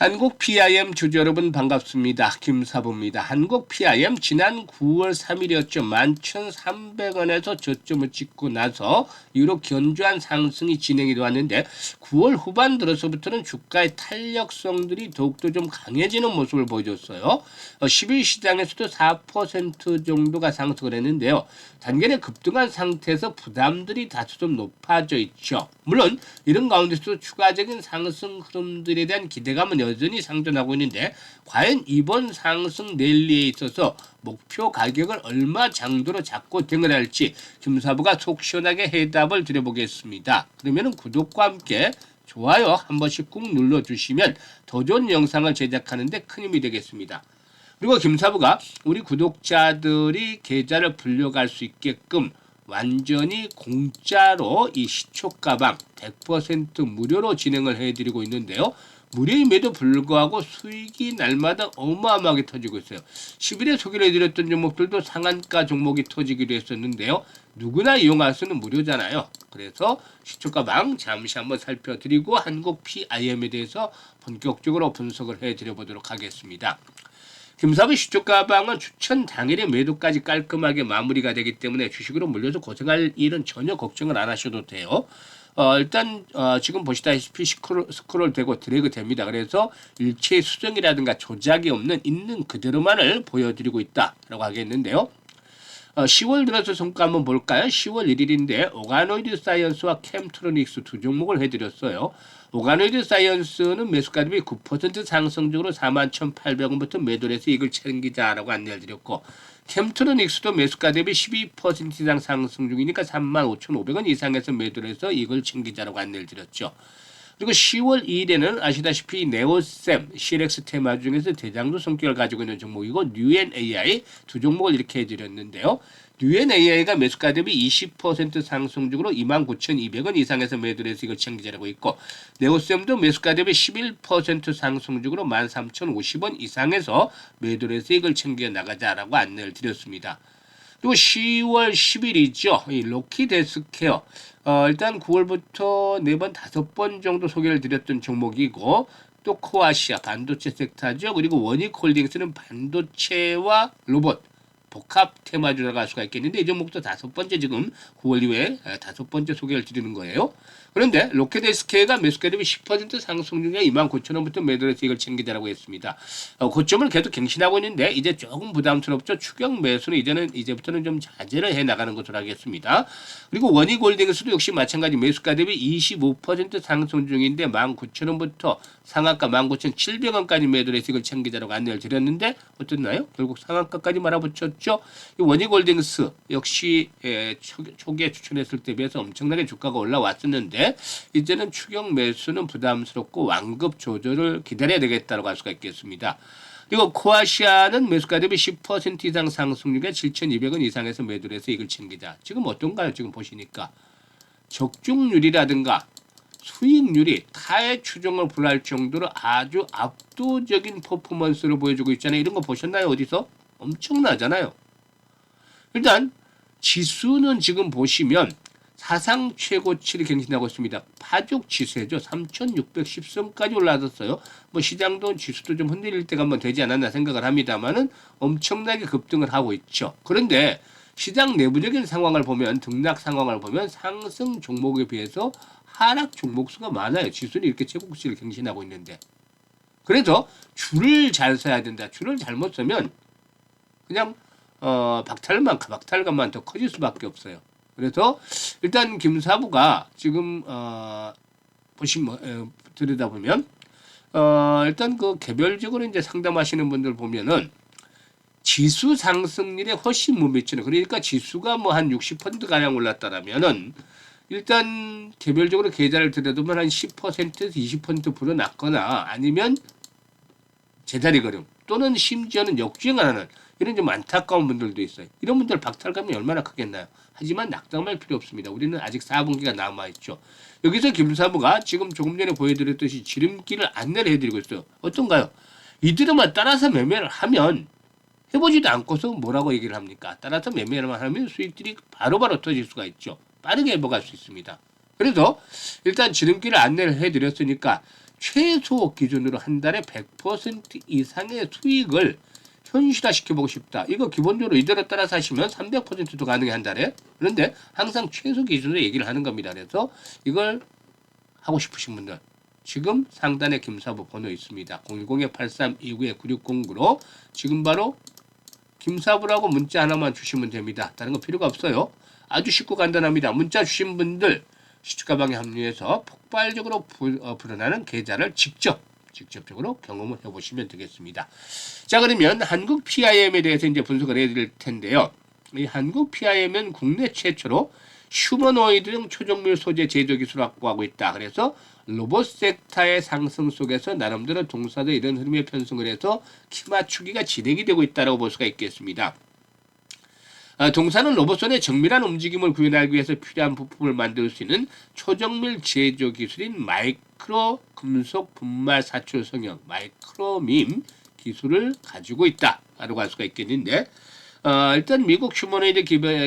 한국 PIM 주주 여러분 반갑습니다. 김사부입니다. 한국 PIM 지난 9월 3일이었죠. 11,300원에서 저점을 찍고 나서 이후로 견조한 상승이 진행이 되었는데 9월 후반 들어서부터는 주가의 탄력성들이 더욱더 좀 강해지는 모습을 보여줬어요. 10일 시장에서도 4% 정도가 상승을 했는데요. 단기간에 급등한 상태에서 부담들이 다소 좀 높아져 있죠. 물론 이런 가운데서도 추가적인 상승 흐름들에 대한 기대감은 여전히 상존하고 있는데 과연 이번 상승 랠리에 있어서 목표 가격을 얼마 정도로 잡고 대응할지 김사부가 속 시원하게 해답을 드려보겠습니다. 그러면 구독과 함께 좋아요 한 번씩 꾹 눌러주시면 더 좋은 영상을 제작하는 데 큰 힘이 되겠습니다. 그리고 김사부가 우리 구독자들이 계좌를 불려갈 수 있게끔 완전히 공짜로 이 시초 가방 100% 무료로 진행을 해드리고 있는데요. 무료임에도 불구하고 수익이 날마다 어마어마하게 터지고 있어요. 10일에 소개를 해드렸던 종목들도 상한가 종목이 터지기도 했었는데요. 누구나 이용할 수는 무료잖아요. 그래서 시초 가방 잠시 한번 살펴드리고 한국 PIM에 대해서 본격적으로 분석을 해드려보도록 하겠습니다. 김사부 시초 가방은 추천 당일에 매도까지 깔끔하게 마무리가 되기 때문에 주식으로 물려서 고생할 일은 전혀 걱정을 안 하셔도 돼요. 일단 지금 보시다시피 스크롤 되고 드래그 됩니다. 그래서 일체 수정이라든가 조작이 없는 있는 그대로만을 보여드리고 있다라고 하겠는데요. 10월 들어서 성과 한번 볼까요? 10월 1일인데 오가노이드 사이언스와 캠트로닉스 두 종목을 해드렸어요. 오가노이드 사이언스는 매수가 대비 9% 상승적으로 41,800원부터 매도를 해서 이익을 챙기자라고 안내를 드렸고 캠트로닉스도 매수가 대비 12% 이상 상승 중이니까 35,500원 이상에서 매도를 해서 이익을 챙기자라고 안내를 드렸죠. 그리고 10월 2일에는 아시다시피 네오셈, CLX 테마 중에서 대장주 성격을 가지고 있는 종목이고 뉴엔AI 두 종목을 이렇게 해드렸는데요. 뉴엔AI가 매수가 대비 20% 상승적으로 29,200원 이상에서 매도를 해서 이걸 챙기자라고 있고 네오셈도 매수가 대비 11% 상승적으로 13,050원 이상에서 매도를 해서 이걸 챙겨 나가자라고 안내를 드렸습니다. 그리고 10월 10일이죠. 이 로키드 헬스케어. 일단 9월부터 4번, 5번 정도 소개를 드렸던 종목이고, 또 코아시아 반도체 섹터죠. 그리고 원익홀딩스는 반도체와 로봇, 복합 테마주라고 할 수가 있겠는데, 이 종목도 5번째 지금 9월 이후에 5번째 소개를 드리는 거예요. 그런데 로켓 헬스케어가 매수가 대비 10% 상승 중에 29,000원부터 매도해서 이걸 챙기자라고 했습니다. 고점을 계속 갱신하고 있는데 이제 조금 부담스럽죠. 추격 매수는 이제부터는 좀 자제를 해 나가는 것으로 하겠습니다. 그리고 원익홀딩스도 역시 마찬가지 매수가 대비 25% 상승 중인데 19,000원부터 상한가 19,700원까지 매도를 해서 이걸 챙기자라고 안내를 드렸는데 어땠나요? 결국 상한가까지 말아붙였죠. 원익홀딩스 역시 초기에 추천했을 때 비해서 엄청나게 주가가 올라왔었는데 이제는 추격 매수는 부담스럽고 완급 조절을 기다려야 되겠다고 할 수가 있겠습니다. 그리고 코아시아는 매수가 대비 10% 이상 상승 중에 7,200원 이상에서 매도를 해서 이걸 챙기자. 지금 어떤가요? 지금 보시니까 적중률이라든가 수익률이 타의 추종을 불허할 정도로 아주 압도적인 퍼포먼스를 보여주고 있잖아요. 이런 거 보셨나요? 어디서? 엄청나잖아요. 일단 지수는 지금 보시면 사상 최고치를 갱신하고 있습니다. 파죽 지수죠. 3,610선까지 올라왔어요. 뭐 시장도 지수도 좀 흔들릴 때가 한번 되지 않았나 생각을 합니다만은 엄청나게 급등을 하고 있죠. 그런데 시장 내부적인 상황을 보면 등락 상황을 보면 상승 종목에 비해서 하락 종목 수가 많아요. 지수는 이렇게 최고치를 갱신하고 있는데. 그래서 줄을 잘 서야 된다. 줄을 잘못 서면 그냥 박탈감만 더 커질 수밖에 없어요. 그래서 일단 김사부가 지금 들여다보면 일단 그 개별적으로 이제 상담하시는 분들 보면은 지수 상승률에 훨씬 못 미치는 그러니까 지수가 뭐 한 60% 가량 올랐다라면은 일단 개별적으로 계좌를 들여다보면 한 10%에서 20% 불어났거나 아니면 제자리 걸음 또는 심지어는 역주행을 하는 이런 좀 안타까운 분들도 있어요. 이런 분들 박탈감이 얼마나 크겠나요? 하지만 낙담할 필요 없습니다. 우리는 아직 4분기가 남아있죠. 여기서 김사부가 지금 조금 전에 보여드렸듯이 지름길을 안내를 해드리고 있어요. 어떤가요? 이들만 따라서 매매를 하면 해보지도 않고서 뭐라고 얘기를 합니까? 따라서 매매만 하면 수익들이 바로바로 터질 수가 있죠. 빠르게 해보갈 수 있습니다. 그래서 일단 지름길을 안내를 해드렸으니까 최소 기준으로 한 달에 100% 이상의 수익을 현실화시켜보고 싶다. 이거 기본적으로 이대로 따라서 하시면 300%도 가능해 한 달에. 그런데 항상 최소 기준으로 얘기를 하는 겁니다. 그래서 이걸 하고 싶으신 분들 지금 상단에 김사부 번호 있습니다. 010-8329-9609로 지금 바로 김사부라고 문자 하나만 주시면 됩니다. 다른 거 필요가 없어요. 아주 쉽고 간단합니다. 문자 주신 분들 시축가방에 합류해서 폭발적으로 불어나는 계좌를 직접적으로 경험을 해보시면 되겠습니다. 자, 그러면 한국 PIM에 대해서 이제 분석을 해드릴 텐데요. 이 한국 PIM은 국내 최초로 휴머노이드 등 초정밀 소재 제조 기술을 확보하고 있다. 그래서 로봇 섹터의 상승 속에서 나름대로 동사도 이런 흐름에 편승을 해서 키 맞추기가 진행이 되고 있다고 볼 수가 있겠습니다. 동사는 로봇선의 정밀한 움직임을 구현하기 위해서 필요한 부품을 만들 수 있는 초정밀 제조 기술인 마이크로 금속 분말 사출 성형 마이크로밈 기술을 가지고 있다라고 할 수가 있겠는데 일단 미국 휴머노이드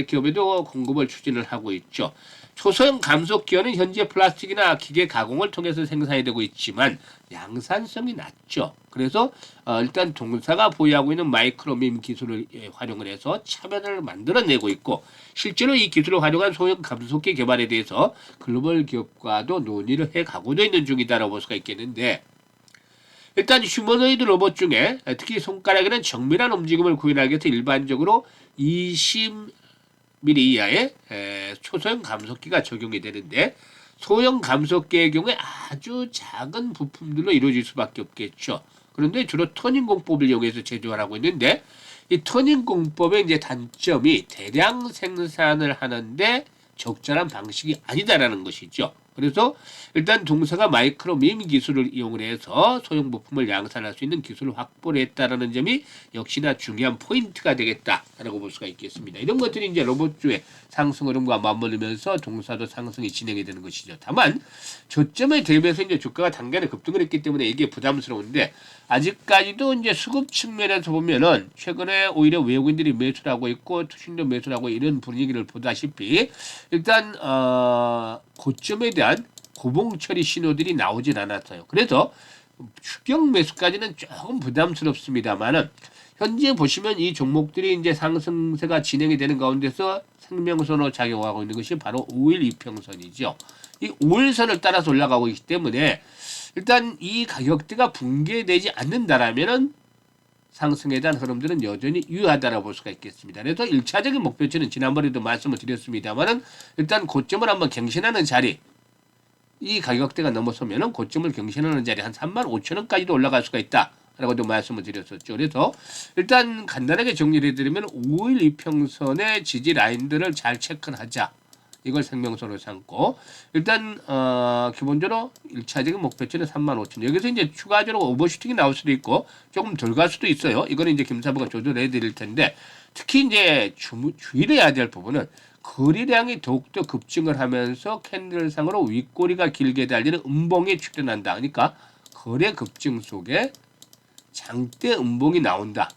기업에도 공급을 추진을 하고 있죠. 초소형 감속 기어는 현재 플라스틱이나 기계 가공을 통해서 생산이 되고 있지만 양산성이 낮죠. 그래서 일단 동사가 보유하고 있는 마이크로밈 기술을 활용을 해서 차별을 만들어내고 있고 실제로 이 기술을 활용한 소형 감속기 개발에 대해서 글로벌 기업과도 논의를 해가고도 있는 중이다라고 볼 수가 있겠는데 일단 휴머노이드 로봇 중에 특히 손가락에는 정밀한 움직임을 구현하기 위해서 일반적으로 20mm 이하의 초소형 감속기가 적용이 되는데 소형 감속기의 경우에 아주 작은 부품들로 이루어질 수밖에 없겠죠. 그런데 주로 터닝 공법을 이용해서 제조를 하고 있는데 이 터닝 공법의 이제 단점이 대량 생산을 하는데 적절한 방식이 아니다라는 것이죠. 그래서 일단 동사가 마이크로밈 기술을 이용을 해서 소형 부품을 양산할 수 있는 기술을 확보를 했다라는 점이 역시나 중요한 포인트가 되겠다라고 볼 수가 있겠습니다. 이런 것들이 이제 로봇주의 상승 흐름과 맞물리면서 동사도 상승이 진행이 되는 것이죠. 다만 저점에 대비해서 이제 주가가 단간에 급등을 했기 때문에 이게 부담스러운데 아직까지도 이제 수급 측면에서 보면은 최근에 오히려 외국인들이 매수를 하고 있고 투신도 매수를 하고 이런 분위기를 보다시피 일단 고점에 대한 고봉 처리 신호들이 나오진 않았어요. 그래서 추격 매수까지는 조금 부담스럽습니다만은 현재 보시면 이 종목들이 이제 상승세가 진행이 되는 가운데서 생명선으로 작용하고 있는 것이 바로 5일 이평선이죠. 이 5일선을 따라서 올라가고 있기 때문에 일단 이 가격대가 붕괴되지 않는다라면은 상승에 대한 흐름들은 여전히 유효하다고 볼 수가 있겠습니다. 그래서 1차적인 목표치는 지난번에도 말씀을 드렸습니다만은 일단 고점을 한번 경신하는 자리 이 가격대가 넘어서면은 고점을 경신하는 자리 한 35,000원까지도 올라갈 수가 있다라고도 말씀을 드렸었죠. 그래서 일단 간단하게 정리를 해드리면 5일 이평선의 지지 라인들을 잘 체크를 하자. 이걸 생명선으로 삼고 일단 기본적으로 1차적인 목표치는 35,000원. 여기서 이제 추가적으로 오버슈팅이 나올 수도 있고 조금 덜 갈 수도 있어요. 이거는 이제 김사부가 조절해 드릴 텐데 특히 이제 주의를 해야 될 부분은 거래량이 더욱더 급증을 하면서 캔들상으로 윗꼬리가 길게 달리는 음봉이 출현한다. 그러니까 거래 급증 속에 장대 음봉이 나온다.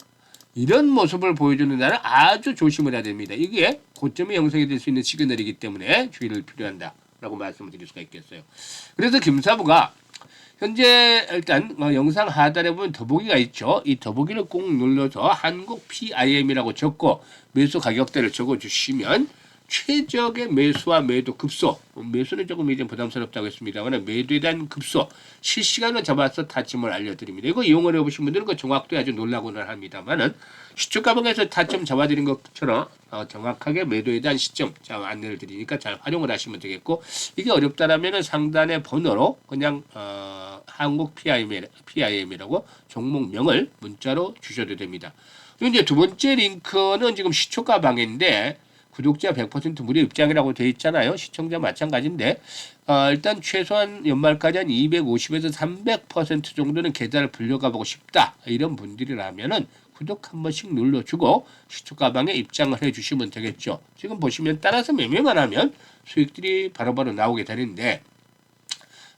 이런 모습을 보여주는 날은 아주 조심을 해야 됩니다. 이게 고점이 형성이 될 수 있는 시그널이기 때문에 주의를 필요한다라고 말씀을 드릴 수가 있겠어요. 그래서 김사부가 현재 일단 영상 하단에 보면 더보기가 있죠. 이 더보기를 꼭 눌러서 한국 PIM이라고 적고 매수 가격대를 적어주시면 최적의 매수와 매도 급소, 매수는 조금 이제 부담스럽다고 했습니다만 매도에 대한 급소, 실시간으로 잡아서 타점을 알려드립니다. 이거 이용을 해보신 분들은 그 정확도에 아주 놀라고는 합니다만은 시초 가방에서 타점 잡아드린 것처럼 정확하게 매도에 대한 시점 안내를 드리니까 잘 활용을 하시면 되겠고 이게 어렵다라면은 상단의 번호로 그냥 한국 PIM이라고 종목명을 문자로 주셔도 됩니다. 그리고 이제 두 번째 링크는 지금 시초 가방인데 구독자 100% 무료 입장이라고 되어 있잖아요. 시청자 마찬가지인데 일단 최소한 연말까지 한 250에서 300% 정도는 계좌를 불려가 보고 싶다. 이런 분들이라면은 구독 한 번씩 눌러주고 시초 가방에 입장을 해주시면 되겠죠. 지금 보시면 따라서 매매만 하면 수익들이 바로바로 나오게 되는데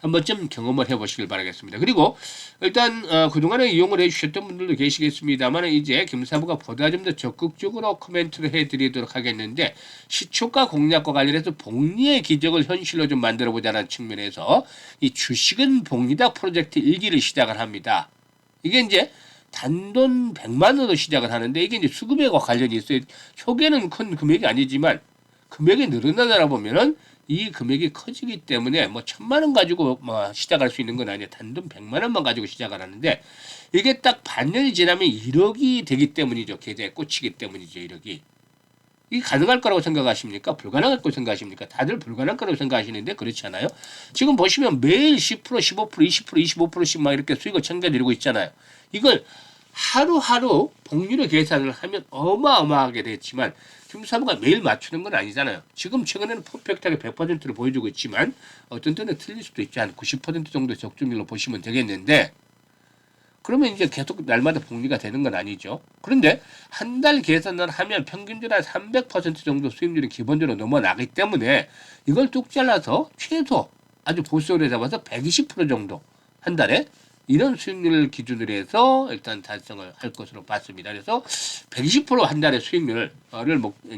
한 번쯤 경험을 해보시길 바라겠습니다. 그리고 일단 그동안에 이용을 해주셨던 분들도 계시겠습니다만 이제 김사부가 보다 좀 더 적극적으로 코멘트를 해드리도록 하겠는데 시초가 공략과 관련해서 복리의 기적을 현실로 좀 만들어보자는 측면에서 이 주식은 복리다 프로젝트 1기를 시작을 합니다. 이게 이제 단돈 100만 원으로 시작을 하는데 이게 이제 수급액과 관련이 있어요. 초기에는 큰 금액이 아니지만 금액이 늘어나다 보면은 이 금액이 커지기 때문에 뭐 1,000만 원 가지고 뭐 시작할 수 있는 건 아니에요. 단돈 100만 원만 가지고 시작을 하는데 이게 딱 반년이 지나면 1억이 되기 때문이죠. 계좌에 꽂히기 때문이죠. 1억이. 이게 가능할 거라고 생각하십니까? 불가능할 거라고 생각하십니까? 다들 불가능할 거라고 생각하시는데 그렇지 않아요? 지금 보시면 매일 10%, 15%, 20%, 25%씩 막 이렇게 수익을 챙겨드리고 있잖아요. 이걸 하루하루 복리로 계산을 하면 어마어마하게 됐지만 김사부가 매일 맞추는 건 아니잖아요. 지금 최근에는 퍼펙트하게 100%를 보여주고 있지만 어떤 때는 틀릴 수도 있지 한 90% 정도 적중률로 보시면 되겠는데 그러면 이제 계속 날마다 복리가 되는 건 아니죠. 그런데 한 달 계산을 하면 평균적으로 한 300% 정도 수익률이 기본적으로 넘어나기 때문에 이걸 뚝 잘라서 최소 아주 보수적으로 잡아서 120% 정도 한 달에 이런 수익률을 기준으로 해서 일단 달성을 할 것으로 봤습니다. 그래서 120%한 달의 수익률을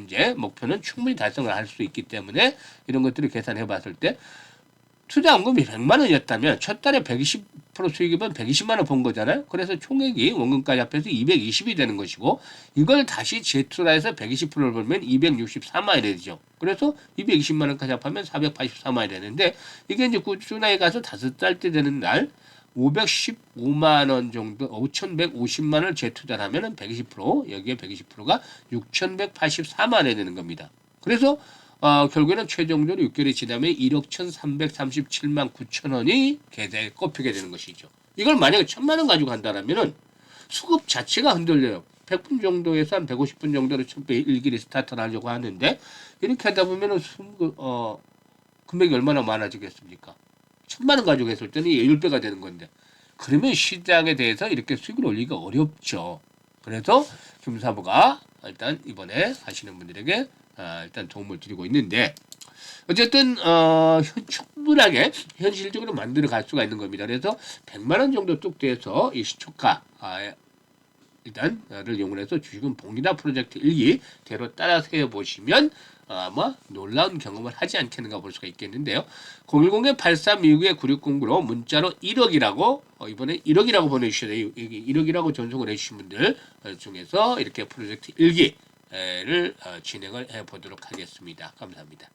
이제 목표는 충분히 달성을 할 수 있기 때문에 이런 것들을 계산해 봤을 때 투자 원금이 100만 원이었다면 첫 달에 120% 수익이면 120만 원 번 거잖아요. 그래서 총액이 원금까지 합해서 220이 되는 것이고 이걸 다시 재투자해서 120%를 벌면 264만 원이 되죠. 그래서 220만 원까지 합하면 484만 원이 되는데 이게 이제 꾸준하게 가서 5달 때 되는 날 515만 원 정도, 5,150만 원을 재투자를 하면은 120%, 여기에 120%가 6,184만 원이 되는 겁니다. 그래서 결국에는 최종적으로 6개월이 지나면 1억 1,337만 9천 원이 계좌에 꼽히게 되는 것이죠. 이걸 만약에 1,000만 원 가지고 한다면은 수급 자체가 흔들려요. 100분 정도에서 한 150분 정도로 일기를 스타트를 하려고 하는데 이렇게 하다 보면은 금액이 얼마나 많아지겠습니까? 1,000만 원 가지고 했을 때는 10배가 되는 건데 그러면 시장에 대해서 이렇게 수익을 올리기가 어렵죠. 그래서 김사부가 일단 이번에 하시는 분들에게 일단 도움을 드리고 있는데 어쨌든 충분하게 현실적으로 만들어 갈 수가 있는 겁니다. 그래서 100만 원 정도 뚝 돼서 이 시초가 일단을 이용해서 주식은 복리다 프로젝트 1기대로 따라 세워보시면 아마 놀라운 경험을 하지 않겠는가 볼 수가 있겠는데요. 010-8329-9609로 문자로 1억이라고 이번에 1억이라고 보내주셔야 돼요. 1억이라고 전송을 해주신 분들 중에서 이렇게 프로젝트 1기를 진행을 해보도록 하겠습니다. 감사합니다.